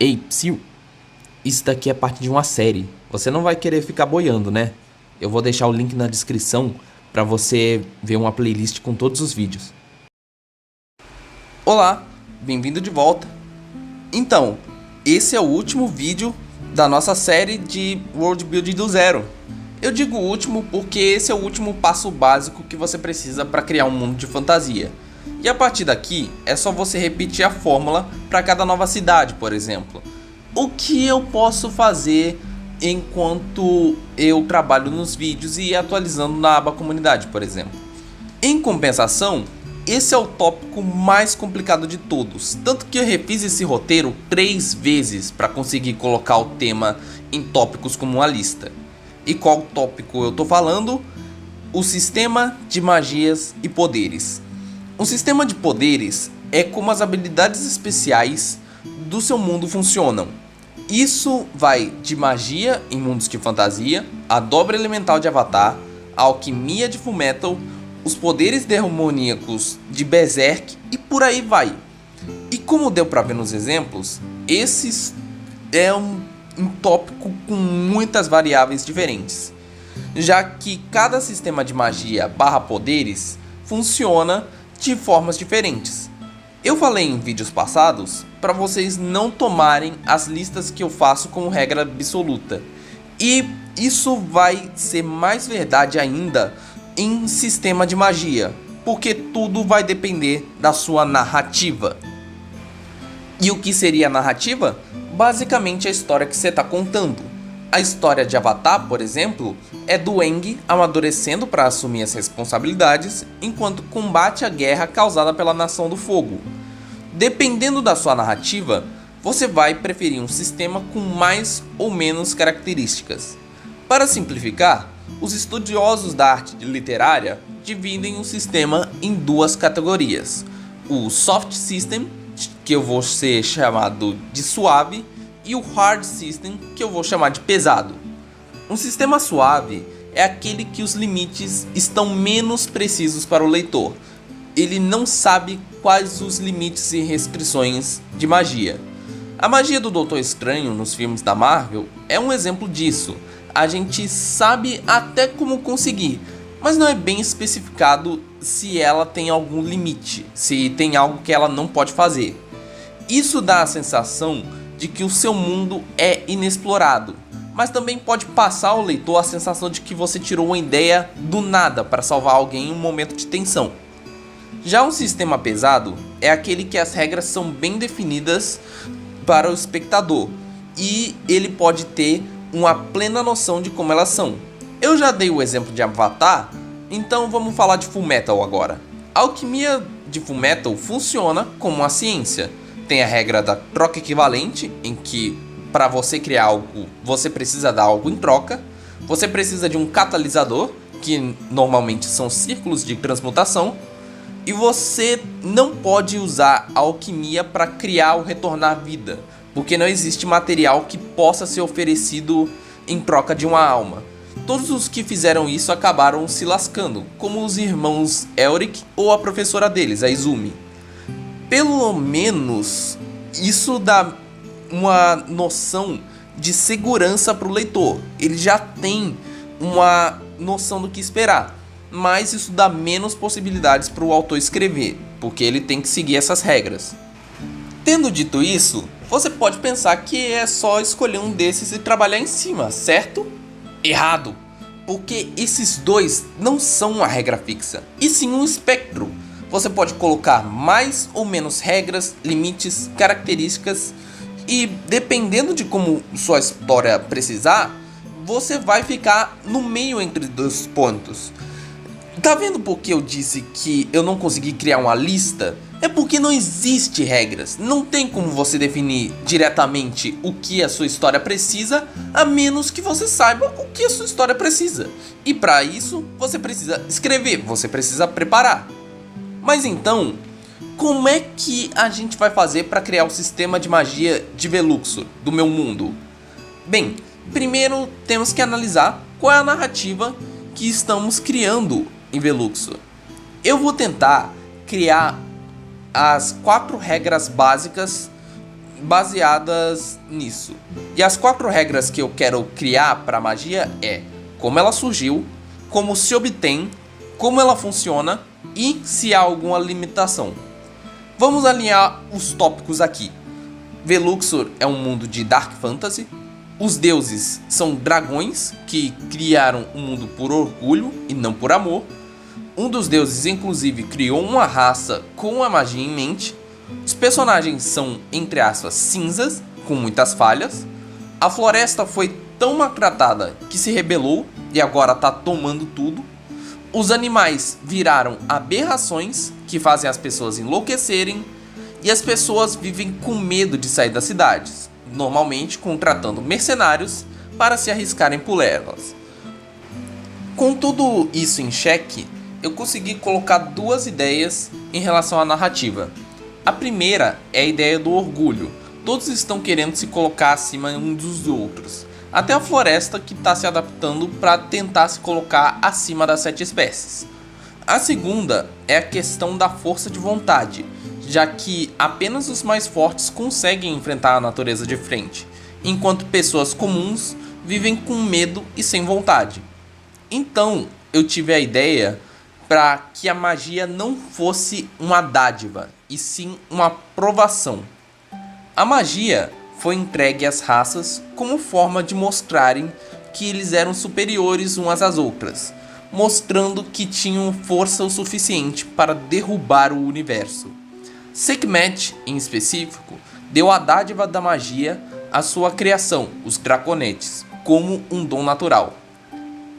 Ei, psiu, isso daqui é parte de uma série. Você não vai querer ficar boiando, né? Eu vou deixar o link na descrição para você ver uma playlist com todos os vídeos. Olá, bem-vindo de volta. Então, esse é o último vídeo da nossa série de World Building do zero. Eu digo último porque esse é o último passo básico que você precisa para criar um mundo de fantasia. E a partir daqui, é só você repetir a fórmula para cada nova cidade, por exemplo. O que eu posso fazer enquanto eu trabalho nos vídeos e atualizando na aba comunidade, por exemplo. Em compensação, esse é o tópico mais complicado de todos, tanto que eu refiz esse roteiro 3 vezes para conseguir colocar o tema em tópicos como uma lista. E qual tópico eu tô falando? O sistema de magias e poderes. Um sistema de poderes é como as habilidades especiais do seu mundo funcionam. Isso vai de magia em mundos de fantasia, a dobra elemental de Avatar, a alquimia de Fullmetal, os poderes demoníacos de Berserk e por aí vai. E como deu pra ver nos exemplos, esses é um tópico com muitas variáveis diferentes, já que cada sistema de magia barra poderes funciona de formas diferentes. Eu falei em vídeos passados para vocês não tomarem as listas que eu faço como regra absoluta, e isso vai ser mais verdade ainda em sistema de magia, porque tudo vai depender da sua narrativa. E o que seria a narrativa? Basicamente a história que você está contando. A história de Avatar, por exemplo, é do Aang amadurecendo para assumir as responsabilidades enquanto combate a guerra causada pela Nação do Fogo. Dependendo da sua narrativa, você vai preferir um sistema com mais ou menos características. Para simplificar, os estudiosos da arte literária dividem o sistema em 2 categorias: o Soft System, que eu vou ser chamado de suave, e o Hard System, que eu vou chamar de pesado. Um sistema suave é aquele que os limites estão menos precisos para o leitor. Ele não sabe quais os limites e restrições de magia. A magia do Doutor Estranho nos filmes da Marvel é um exemplo disso. A gente sabe até como conseguir, mas não é bem especificado se ela tem algum limite, se tem algo que ela não pode fazer. Isso dá a sensação de que o seu mundo é inexplorado, mas também pode passar ao leitor a sensação de que você tirou uma ideia do nada para salvar alguém em um momento de tensão. Já um sistema pesado é aquele que as regras são bem definidas para o espectador e ele pode ter uma plena noção de como elas são. Eu já dei o exemplo de Avatar, então vamos falar de Fullmetal agora. A alquimia de Fullmetal funciona como uma ciência. Tem a regra da troca equivalente, em que para você criar algo, você precisa dar algo em troca. Você precisa de um catalisador, que normalmente são círculos de transmutação. E você não pode usar a alquimia para criar ou retornar vida, porque não existe material que possa ser oferecido em troca de uma alma. Todos os que fizeram isso acabaram se lascando, como os irmãos Elric ou a professora deles, a Izumi. Pelo menos isso dá uma noção de segurança para o leitor. Ele já tem uma noção do que esperar, mas isso dá menos possibilidades para o autor escrever, porque ele tem que seguir essas regras. Tendo dito isso, você pode pensar que é só escolher um desses e trabalhar em cima, certo? Errado! Porque esses 2 não são uma regra fixa, e sim um espectro. Você pode colocar mais ou menos regras, limites, características, e dependendo de como sua história precisar, você vai ficar no meio entre 2 pontos. Tá vendo por que eu disse que eu não consegui criar uma lista? É porque não existe regras, não tem como você definir diretamente o que a sua história precisa, a menos que você saiba o que a sua história precisa. E para isso, você precisa escrever, você precisa preparar. Mas então, como é que a gente vai fazer para criar o sistema de magia de Veluxor, do meu mundo? Bem, primeiro temos que analisar qual é a narrativa que estamos criando em Veluxor. Eu vou tentar criar as 4 regras básicas baseadas nisso. E as 4 regras que eu quero criar para a magia é como ela surgiu, como se obtém, como ela funciona e se há alguma limitação. Vamos alinhar os tópicos aqui. Veluxor é um mundo de Dark Fantasy. Os deuses são dragões que criaram um mundo por orgulho e não por amor. Um dos deuses inclusive criou uma raça com a magia em mente. Os personagens são, entre aspas, cinzas, com muitas falhas. A floresta foi tão maltratada que se rebelou e agora tá tomando tudo. Os animais viraram aberrações que fazem as pessoas enlouquecerem. E as pessoas vivem com medo de sair das cidades, normalmente contratando mercenários para se arriscarem por elas. Com tudo isso em xeque, eu consegui colocar 2 ideias em relação à narrativa. A primeira é a ideia do orgulho. Todos estão querendo se colocar acima uns dos outros. Até a floresta que está se adaptando para tentar se colocar acima das 7 espécies. A segunda é a questão da força de vontade, já que apenas os mais fortes conseguem enfrentar a natureza de frente, enquanto pessoas comuns vivem com medo e sem vontade. Então eu tive a ideia para que a magia não fosse uma dádiva, e sim uma provação. A magia foi entregue às raças como forma de mostrarem que eles eram superiores umas às outras, mostrando que tinham força o suficiente para derrubar o universo. Sekhmet, em específico, deu a dádiva da magia à sua criação, os draconetes, como um dom natural.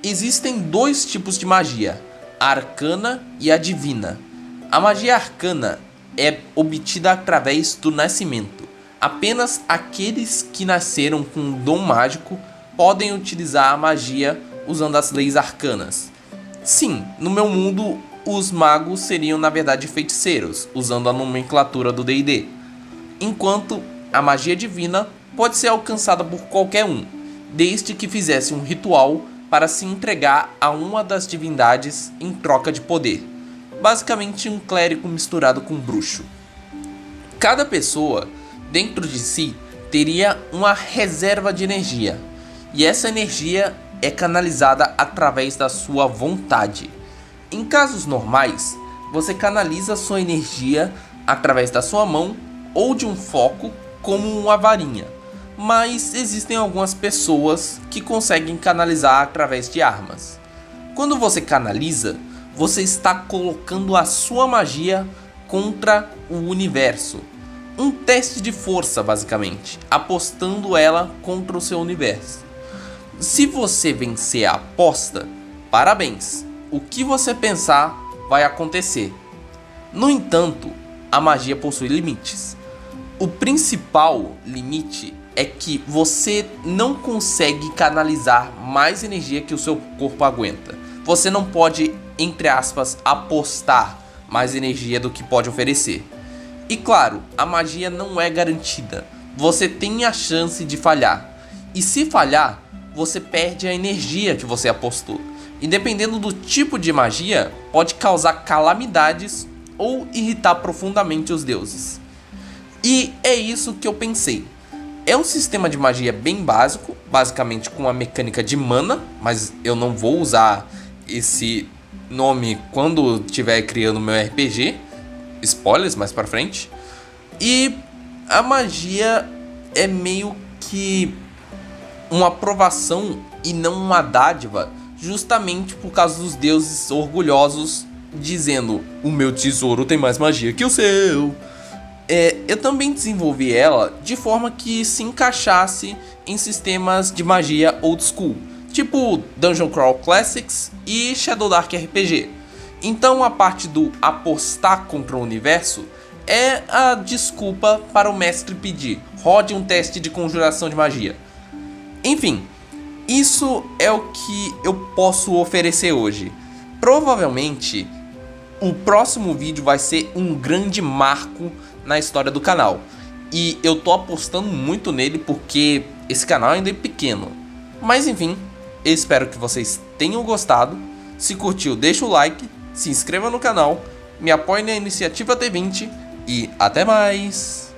Existem 2 tipos de magia, a arcana e a divina. A magia arcana é obtida através do nascimento. Apenas aqueles que nasceram com um dom mágico podem utilizar a magia usando as leis arcanas. Sim, no meu mundo, os magos seriam na verdade feiticeiros, usando a nomenclatura do D&D. Enquanto a magia divina pode ser alcançada por qualquer um, desde que fizesse um ritual para se entregar a uma das divindades em troca de poder. Basicamente um clérigo misturado com um bruxo. Cada pessoa, dentro de si, teria uma reserva de energia. E essa energia é canalizada através da sua vontade. Em casos normais, você canaliza sua energia através da sua mão ou de um foco como uma varinha. Mas existem algumas pessoas que conseguem canalizar através de armas. Quando você canaliza, você está colocando a sua magia contra o universo. Um teste de força, basicamente, apostando ela contra o seu universo. Se você vencer a aposta, parabéns! O que você pensar vai acontecer. No entanto, a magia possui limites. O principal limite é que você não consegue canalizar mais energia que o seu corpo aguenta. Você não pode, entre aspas, apostar mais energia do que pode oferecer. E claro, a magia não é garantida. Você tem a chance de falhar. E se falhar, você perde a energia que você apostou. E dependendo do tipo de magia, pode causar calamidades ou irritar profundamente os deuses. E é isso que eu pensei. É um sistema de magia bem básico, basicamente com a mecânica de mana, mas eu não vou usar esse nome quando estiver criando meu RPG. Spoilers mais pra frente. E a magia é meio que uma aprovação e não uma dádiva, justamente por causa dos deuses orgulhosos dizendo: o meu tesouro tem mais magia que o seu. Eu também desenvolvi ela de forma que se encaixasse em sistemas de magia old school, tipo Dungeon Crawl Classics e Shadow Dark RPG. Então a parte do apostar contra o universo é a desculpa para o mestre pedir: rode um teste de conjuração de magia. Enfim, isso é o que eu posso oferecer hoje. Provavelmente o próximo vídeo vai ser um grande marco na história do canal. E eu tô apostando muito nele porque esse canal ainda é pequeno. Mas enfim, eu espero que vocês tenham gostado. Se curtiu, deixa o like, se inscreva no canal, me apoie na iniciativa T20 e até mais!